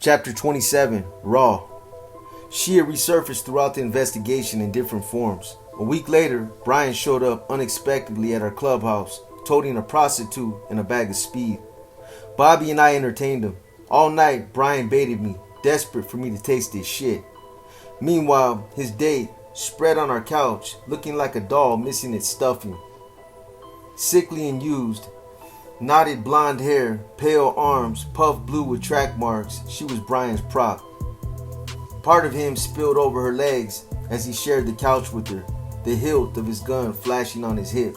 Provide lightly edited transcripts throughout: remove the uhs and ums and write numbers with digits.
Chapter 27, Raw. She had resurfaced throughout the investigation in different forms. A week later, Brian showed up unexpectedly at our clubhouse, toting a prostitute and a bag of speed. Bobby and I entertained him. All night, Brian baited me, desperate for me to taste his shit. Meanwhile, his date, spread on our couch, looking like a doll missing its stuffing. Sickly and used, knotted blonde hair, pale arms, puffed blue with track marks, she was Brian's prop. Part of him spilled over her legs as he shared the couch with her, the hilt of his gun flashing on his hip.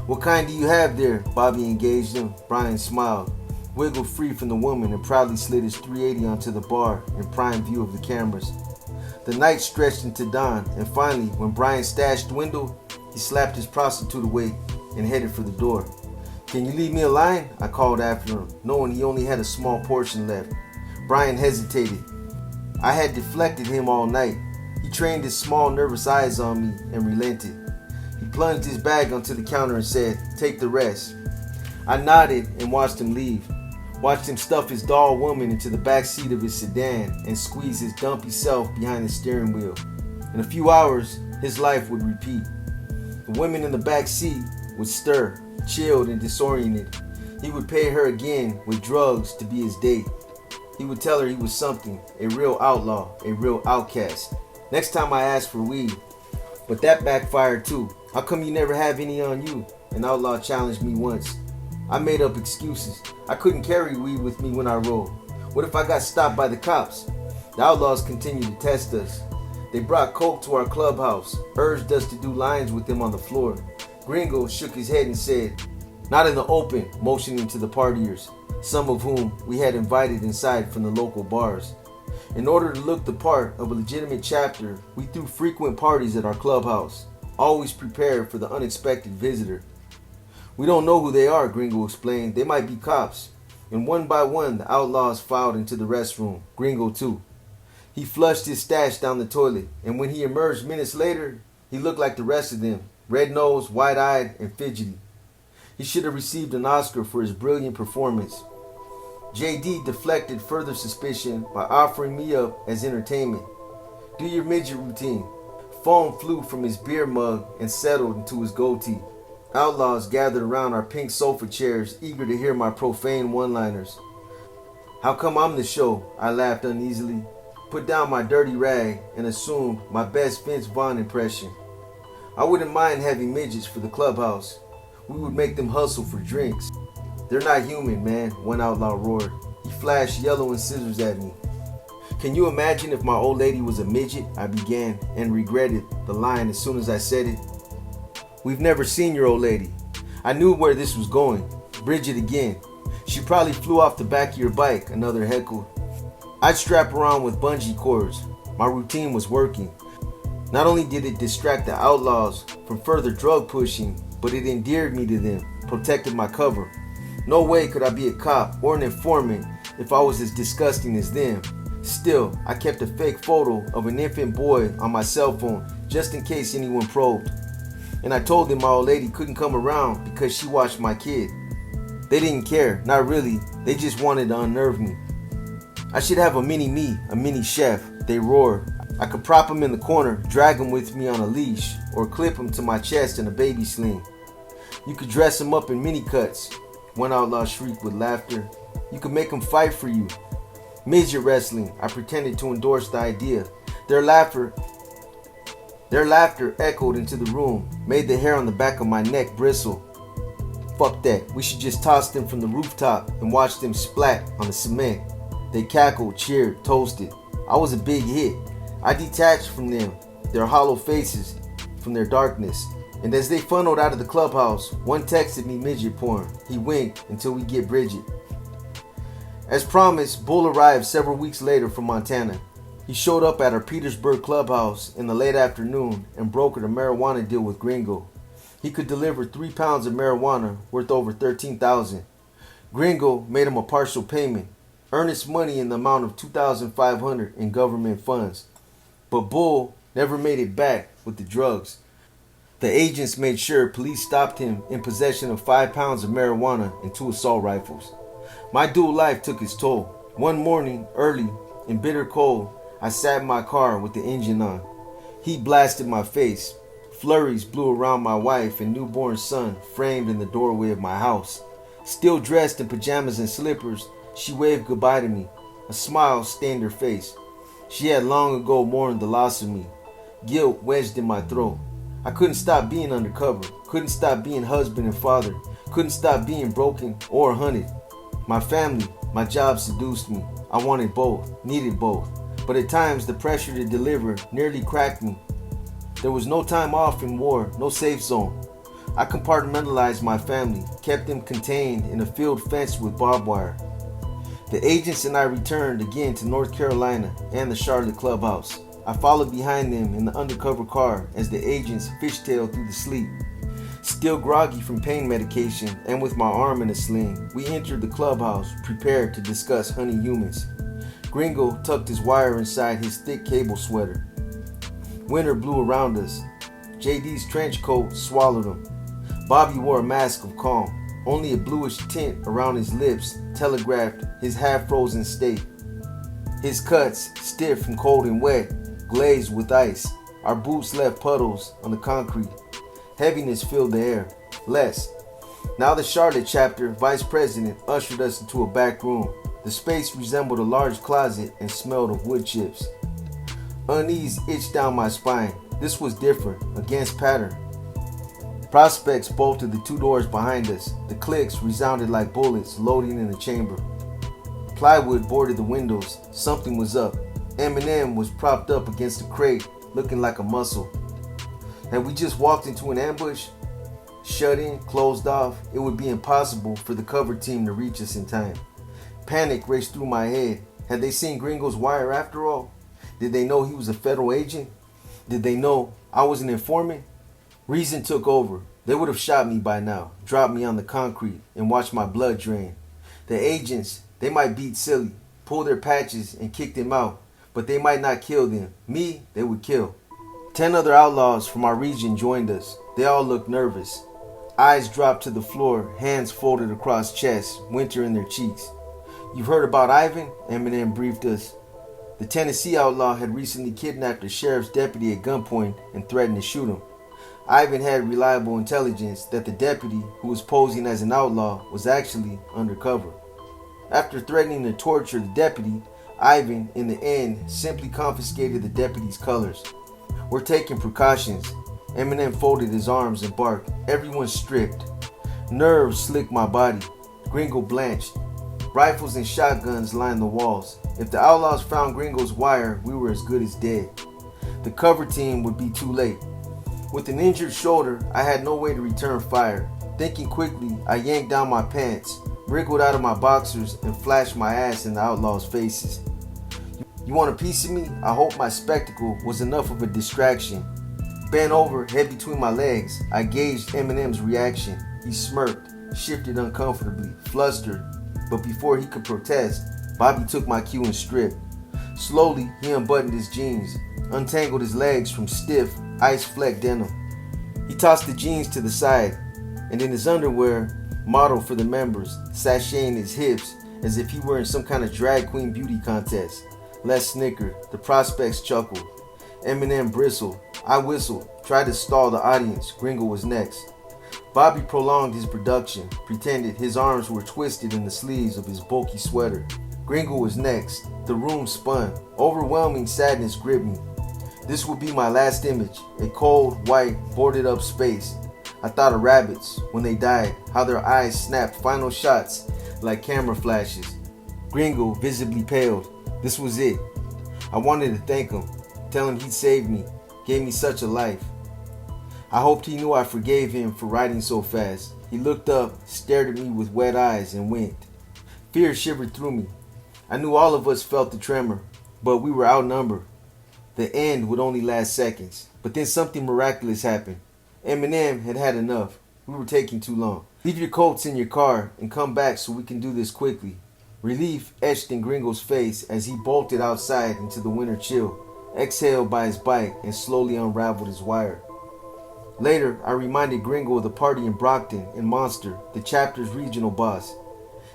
"What kind do you have there?" Bobby engaged him. Brian smiled, wiggled free from the woman, and proudly slid his 380 onto the bar in prime view of the cameras. The night stretched into dawn, and finally, when Brian's stash dwindled, he slapped his prostitute away and headed for the door. "Can you leave me a line?" I called after him, knowing he only had a small portion left. Brian hesitated. I had deflected him all night. He trained his small, nervous eyes on me and relented. He plunged his bag onto the counter and said, "Take the rest." I nodded and watched him leave. Watched him stuff his doll woman into the back seat of his sedan and squeeze his dumpy self behind the steering wheel. In a few hours, his life would repeat. The women in the back seat would stir, chilled and disoriented. He would pay her again with drugs to be his date. He would tell her he was something, a real outlaw, a real outcast. Next time I asked for weed, but that backfired too. "How come you never have any on you?" An outlaw challenged me once. I made up excuses. I couldn't carry weed with me when I rolled. What if I got stopped by the cops? The outlaws continued to test us. They brought coke to our clubhouse, urged us to do lines with them on the floor. Gringo shook his head and said, "Not in the open," motioning to the partiers, some of whom we had invited inside from the local bars. In order to look the part of a legitimate chapter, we threw frequent parties at our clubhouse, always prepared for the unexpected visitor. "We don't know who they are," Gringo explained. "They might be cops." And one by one, the outlaws filed into the restroom, Gringo too. He flushed his stash down the toilet, and when he emerged minutes later, he looked like the rest of them, red-nosed, wide-eyed, and fidgety. He should have received an Oscar for his brilliant performance. JD deflected further suspicion by offering me up as entertainment. "Do your midget routine." Foam flew from his beer mug and settled into his goatee. Outlaws gathered around our pink sofa chairs, eager to hear my profane one-liners. "How come I'm the show?" I laughed uneasily, put down my dirty rag, and assumed my best Vince Vaughn impression. "I wouldn't mind having midgets for the clubhouse. We would make them hustle for drinks." "They're not human, man," one outlaw roared. He flashed yellow and scissors at me. "Can you imagine if my old lady was a midget?" I began, and regretted the line as soon as I said it. "We've never seen your old lady." I knew where this was going. Bridget again. "She probably flew off the back of your bike," another heckled. I'd strap her on with bungee cords. My routine was working. Not only did it distract the outlaws from further drug pushing, but it endeared me to them, protected my cover. No way could I be a cop or an informant if I was as disgusting as them. Still, I kept a fake photo of an infant boy on my cell phone just in case anyone probed. And I told them my old lady couldn't come around because she watched my kid. They didn't care, not really. They just wanted to unnerve me. "I should have a mini-me, a mini-chef," they roared. I could prop him in the corner, drag him with me on a leash, or clip him to my chest in a baby sling. "You could dress him up in mini-cuts," one outlaw shrieked with laughter. "You could make him fight for you." "Midget wrestling," I pretended to endorse the idea. Their laughter echoed into the room, made the hair on the back of my neck bristle. "Fuck that, we should just toss them from the rooftop and watch them splat on the cement." They cackled, cheered, toasted. I was a big hit. I detached from them, their hollow faces, from their darkness. And as they funneled out of the clubhouse, one texted me midget porn. He winked, "Until we get Bridget." As promised, Bull arrived several weeks later from Montana. He showed up at our Petersburg clubhouse in the late afternoon and brokered a marijuana deal with Gringo. He could deliver 3 pounds of marijuana worth over $13,000. Gringo made him a partial payment, earnest money in the amount of $2,500 in government funds. But Bull never made it back with the drugs. The agents made sure police stopped him in possession of 5 pounds of marijuana and 2 assault rifles. My dual life took its toll. One morning, early, In bitter cold, I sat in my car with the engine on. Heat blasted my face. Flurries blew around my wife and newborn son framed in the doorway of my house. Still dressed in pajamas and slippers, she waved goodbye to me. A smile stained her face. She had long ago mourned the loss of me. Guilt wedged in my throat. I couldn't stop being undercover, couldn't stop being husband and father, couldn't stop being broken or hunted. My family, my job seduced me. I wanted both, needed both. But at times the pressure to deliver nearly cracked me. There was no time off in war, no safe zone. I compartmentalized my family, kept them contained in a field fenced with barbed wire. The agents and I returned again to North Carolina and the Charlotte clubhouse. I followed behind them in the undercover car as the agents fishtailed through the sleep. Still groggy from pain medication and with my arm in a sling, we entered the clubhouse prepared to discuss honey humans. Gringo tucked his wire inside his thick cable sweater. Winter blew around us. JD's trench coat swallowed him. Bobby wore a mask of calm. Only a bluish tint around his lips telegraphed his half-frozen state. His cuts, stiff from cold and wet, glazed with ice. Our boots left puddles on the concrete. Heaviness filled the air. Less. Now the Charlotte chapter vice president ushered us into a back room. The space resembled a large closet and smelled of wood chips. Unease itched down my spine. This was different, against pattern. Prospects bolted the two doors behind us. The clicks resounded like bullets loading in the chamber. Plywood boarded the windows. Something was up. Eminem was propped up against a crate, looking like a muscle. Had we just walked into an ambush? Shut in, closed off, it would be impossible for the cover team to reach us in time. Panic raced through my head. Had they seen Gringo's wire after all? Did they know he was a federal agent? Did they know I was an informant? Reason took over. They would have shot me by now, dropped me on the concrete, and watched my blood drain. The agents, they might beat silly, pull their patches and kick them out, but they might not kill them. Me, they would kill. 10 other outlaws from our region joined us. They all looked nervous. Eyes dropped to the floor, hands folded across chests, winter in their cheeks. "You've heard about Ivan?" Eminem briefed us. The Tennessee outlaw had recently kidnapped a sheriff's deputy at gunpoint and threatened to shoot him. Ivan had reliable intelligence that the deputy, who was posing as an outlaw, was actually undercover. After threatening to torture the deputy, Ivan, in the end, simply confiscated the deputy's colors. "We're taking precautions." Eminem folded his arms and barked. "Everyone's stripped." Nerves slicked my body. Gringo blanched. Rifles and shotguns lined the walls. If the outlaws found Gringo's wire, we were as good as dead. The cover team would be too late. With an injured shoulder, I had no way to return fire. Thinking quickly, I yanked down my pants, wriggled out of my boxers, and flashed my ass in the outlaws' faces. "You want a piece of me?" I hoped my spectacle was enough of a distraction. Bent over, head between my legs, I gauged Eminem's reaction. He smirked, shifted uncomfortably, flustered, but before he could protest, Bobby took my cue and stripped. Slowly, he unbuttoned his jeans, untangled his legs from stiff, ice-flecked denim. He tossed the jeans to the side, and in his underwear, model for the members, sashaying his hips as if he were in some kind of drag queen beauty contest. Les snickered, the prospects chuckled. Eminem bristled. I whistled, tried to stall the audience. Gringo was next. Bobby prolonged his production, pretended his arms were twisted in the sleeves of his bulky sweater. Gringo was next. The room spun. Overwhelming sadness gripped me. This would be my last image, a cold, white, boarded up space. I thought of rabbits, when they died, how their eyes snapped final shots like camera flashes. Gringo visibly paled. This was it. I wanted to thank him, tell him he'd saved me, gave me such a life. I hoped he knew I forgave him for riding so fast. He looked up, stared at me with wet eyes, and winked. Fear shivered through me. I knew all of us felt the tremor, but we were outnumbered. The end would only last seconds. But then something miraculous happened. Eminem had had enough. We were taking too long. "Leave your coats in your car and come back so we can do this quickly." Relief etched in Gringo's face as he bolted outside into the winter chill, exhaled by his bike, and slowly unraveled his wire. Later, I reminded Gringo of the party in Brockton and Monster, the chapter's regional boss.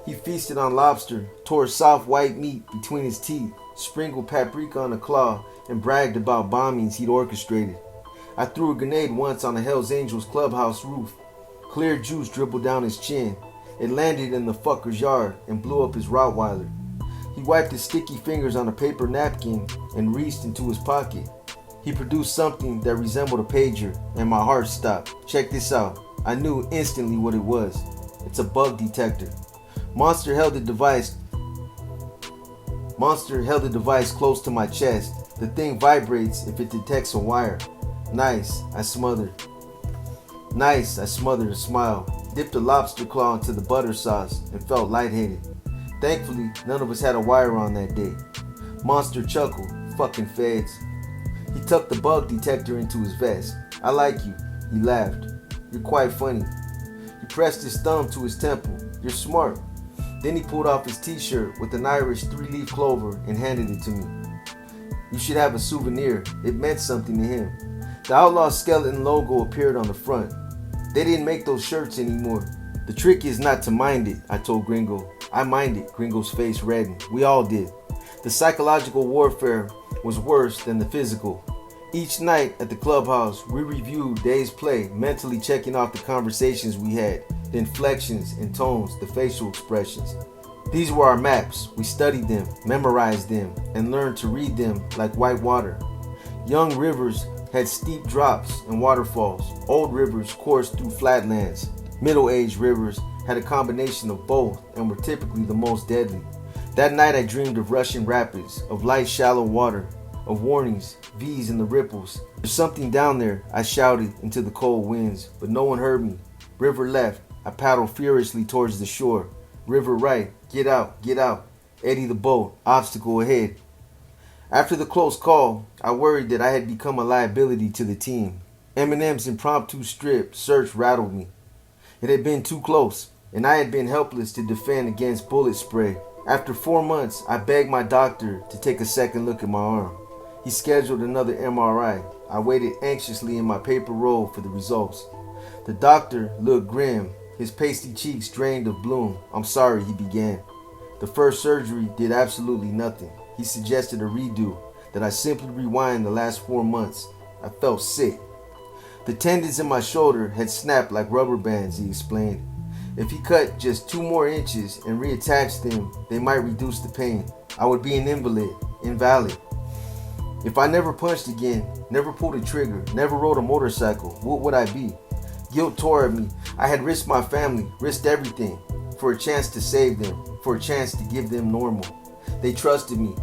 He feasted on lobster, tore soft white meat between his teeth, sprinkled paprika on a claw, and bragged about bombings he'd orchestrated. I threw a grenade once on a Hells Angels clubhouse roof. Clear juice dribbled down his chin. It landed in the fucker's yard and blew up his Rottweiler. He wiped his sticky fingers on a paper napkin and reached into his pocket. He produced something that resembled a pager, and my heart stopped. Check this out. I knew instantly what it was. It's a bug detector. Monster held the device close to my chest. The thing vibrates if it detects a wire. Nice, I smothered a smile, dipped a lobster claw into the butter sauce, and felt lightheaded. Thankfully, none of us had a wire on that day. Monster chuckled. Fucking feds. He tucked the bug detector into his vest. I like you. He laughed. You're quite funny. He pressed his thumb to his temple. You're smart. Then he pulled off his t-shirt with an Irish 3-leaf clover and handed it to me. You should have a souvenir. It meant something to him. The Outlaw skeleton logo appeared on the front. They didn't make those shirts anymore. The trick is not to mind it, I told Gringo. I minded. Gringo's face reddened. We all did. The psychological warfare was worse than the physical. Each night at the clubhouse, we reviewed day's play, mentally checking off the conversations we had, the inflections and tones, the facial expressions. These were our maps. We studied them, memorized them, and learned to read them like white water. Young rivers had steep drops and waterfalls. Old rivers coursed through flatlands. Middle-aged rivers had a combination of both and were typically the most deadly. That night I dreamed of rushing rapids, of light shallow water, of warnings, V's in the ripples. There's something down there, I shouted into the cold winds, but no one heard me. River left, I paddled furiously towards the shore. River right, get out, get out. Eddy the boat, obstacle ahead. After the close call, I worried that I had become a liability to the team. Eminem's impromptu strip search rattled me. It had been too close, and I had been helpless to defend against bullet spray. After 4 months, I begged my doctor to take a second look at my arm. He scheduled another MRI. I waited anxiously in my paper roll for the results. The doctor looked grim, his pasty cheeks drained of bloom. I'm sorry, he began. The first surgery did absolutely nothing. He suggested a redo, that I simply rewind the last 4 months. I felt sick. The tendons in my shoulder had snapped like rubber bands, he explained. If he cut just 2 more inches and reattached them, they might reduce the pain. I would be an invalid. If I never punched again, never pulled a trigger, never rode a motorcycle, what would I be? Guilt tore at me. I had risked my family, risked everything, for a chance to save them, for a chance to give them normal. They trusted me.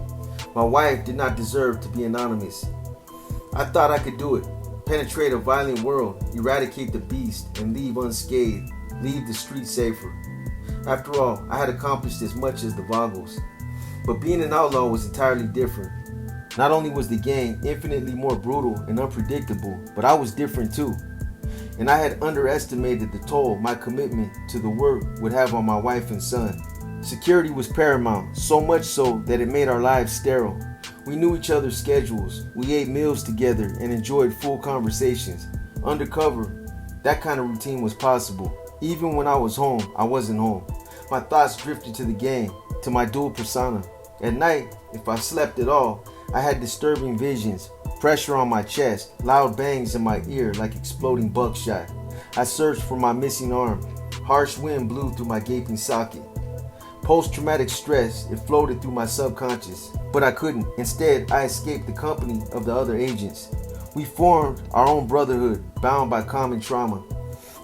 My wife did not deserve to be anonymous. I thought I could do it. Penetrate a violent world, eradicate the beast, and leave unscathed. Leave the streets safer. After all, I had accomplished as much as the Vagos. But being an outlaw was entirely different. Not only was the gang infinitely more brutal and unpredictable, but I was different too. And I had underestimated the toll my commitment to the work would have on my wife and son. Security was paramount, so much so that it made our lives sterile. We knew each other's schedules. We ate meals together and enjoyed full conversations. Undercover, that kind of routine was possible. Even when I was home, I wasn't home. My thoughts drifted to the gang, to my dual persona. At night, if I slept at all, I had disturbing visions, pressure on my chest, loud bangs in my ear like exploding buckshot. I searched for my missing arm. Harsh wind blew through my gaping socket. Post-traumatic stress, it floated through my subconscious, but I couldn't. Instead, I escaped the company of the other agents. We formed our own brotherhood, bound by common trauma.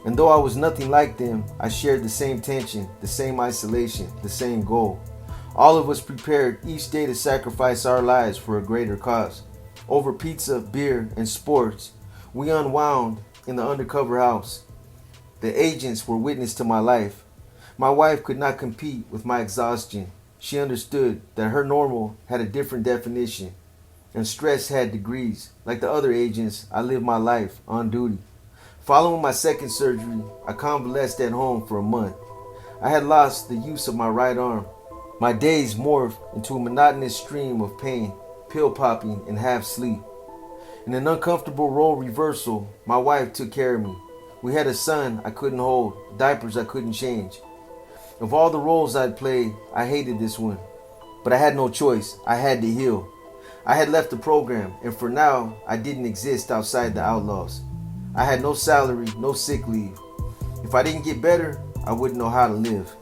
And though I was nothing like them, I shared the same tension, the same isolation, the same goal. All of us prepared each day to sacrifice our lives for a greater cause. Over pizza, beer, and sports, we unwound in the undercover house. The agents were witness to my life. My wife could not compete with my exhaustion. She understood that her normal had a different definition, and stress had degrees. Like the other agents, I lived my life on duty. Following my second surgery, I convalesced at home for a month. I had lost the use of my right arm. My days morphed into a monotonous stream of pain, pill popping, and half sleep. In an uncomfortable role reversal, my wife took care of me. We had a son I couldn't hold, diapers I couldn't change. Of all the roles I'd played, I hated this one. But I had no choice. I had to heal. I had left the program, and for now, I didn't exist outside the Outlaws. I had no salary, no sick leave. If I didn't get better, I wouldn't know how to live.